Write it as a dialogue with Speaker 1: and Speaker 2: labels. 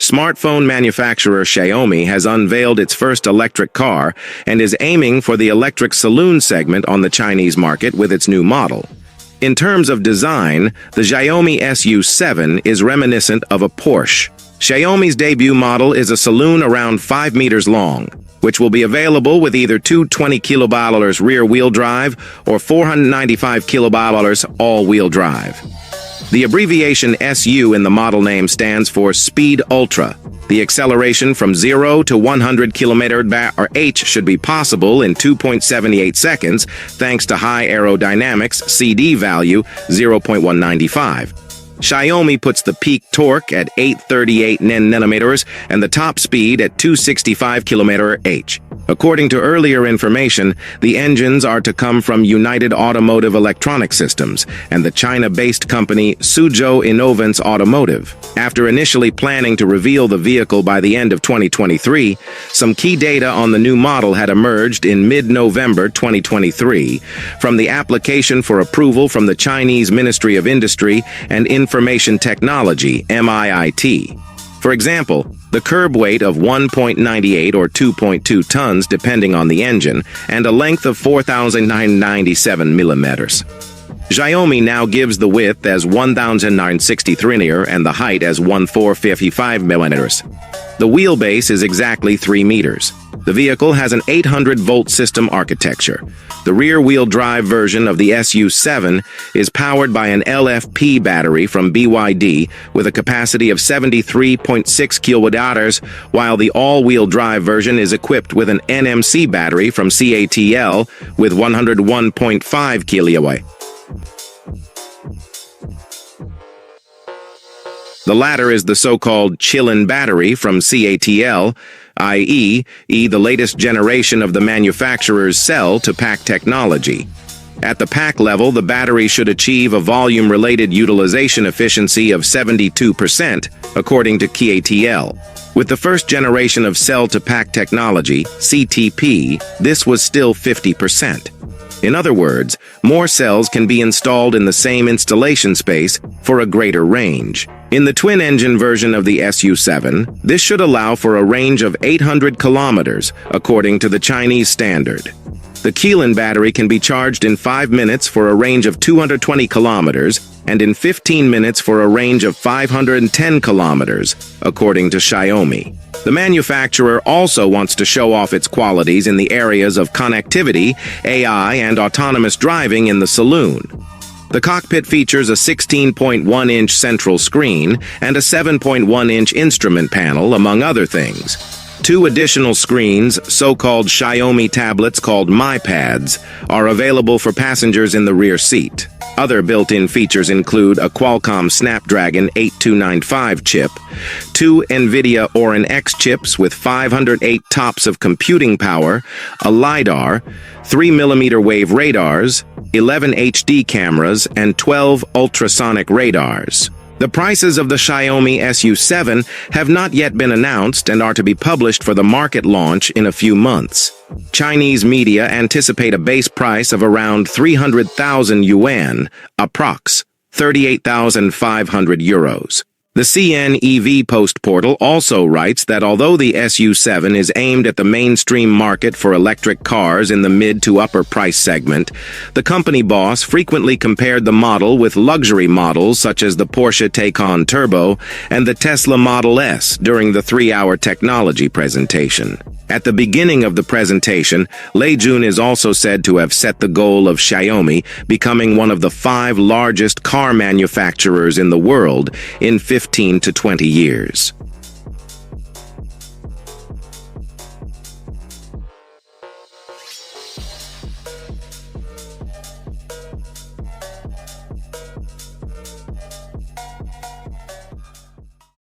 Speaker 1: Smartphone manufacturer Xiaomi has unveiled its first electric car and is aiming for the electric saloon segment on the Chinese market with its new model. In terms of design, the Xiaomi Su7 is reminiscent of a Porsche. Xiaomi's debut model is a saloon around 5 meters long, which will be available with either 220 kW rear-wheel drive or 495 kW all-wheel drive. The abbreviation SU in the model name stands for Speed Ultra. The acceleration from 0 to 100 km/h should be possible in 2.78 seconds thanks to high aerodynamics CD value 0.195. Xiaomi puts the peak torque at 838 Nm and the top speed at 265 km/h. According to earlier information, the engines are to come from United Automotive Electronic Systems and the China-based company Suzhou Inovance Automotive. After initially planning to reveal the vehicle by the end of 2023, some key data on the new model had emerged in mid-November 2023 from the application for approval from the Chinese Ministry of Industry and Information Technology, MIIT. For example, the curb weight of 1.98 or 2.2 tons depending on the engine, and a length of 4,997 millimeters. Xiaomi now gives the width as 1,963 linear and the height as 1,455 millimeters. The wheelbase is exactly 3 meters. The vehicle has an 800-volt system architecture. The rear-wheel drive version of the Su7 is powered by an LFP battery from BYD with a capacity of 73.6 kWh, while the all-wheel drive version is equipped with an NMC battery from CATL with 101.5 kWh. The latter is the so-called chill-in battery from CATL, i.e., the latest generation of the manufacturer's cell-to-pack technology. At the pack level, the battery should achieve a volume-related utilization efficiency of 72%, according to CATL. With the first generation of cell-to-pack technology, CTP, this was still 50%. In other words, more cells can be installed in the same installation space for a greater range. In the twin-engine version of the Su7, this should allow for a range of 800 kilometers, according to the Chinese standard. The chill-in battery can be charged in 5 minutes for a range of 220 kilometers and in 15 minutes for a range of 510 kilometers, according to Xiaomi. The manufacturer also wants to show off its qualities in the areas of connectivity, AI, and autonomous driving in the saloon. The cockpit features a 16.1-inch central screen and a 7.1-inch instrument panel, among other things. 2 additional screens, so-called Xiaomi tablets called MyPads, are available for passengers in the rear seat. Other built-in features include a Qualcomm Snapdragon 8295 chip, 2 NVIDIA Orin X chips with 508 TOPS of computing power, a LiDAR, 3mm wave radars, 11 HD cameras, and 12 ultrasonic radars. The prices of the Xiaomi Su7 have not yet been announced and are to be published for the market launch in a few months. Chinese media anticipate a base price of around 300,000 yuan, approx. 38,500 euros. The CNEV Post portal also writes that although the Su7 is aimed at the mainstream market for electric cars in the mid to upper price segment, the company boss frequently compared the model with luxury models such as the Porsche Taycan Turbo and the Tesla Model S during the 3-hour technology presentation. At the beginning of the presentation, Lei Jun is also said to have set the goal of Xiaomi becoming one of the 5 largest car manufacturers in the world in 15 to 20 years.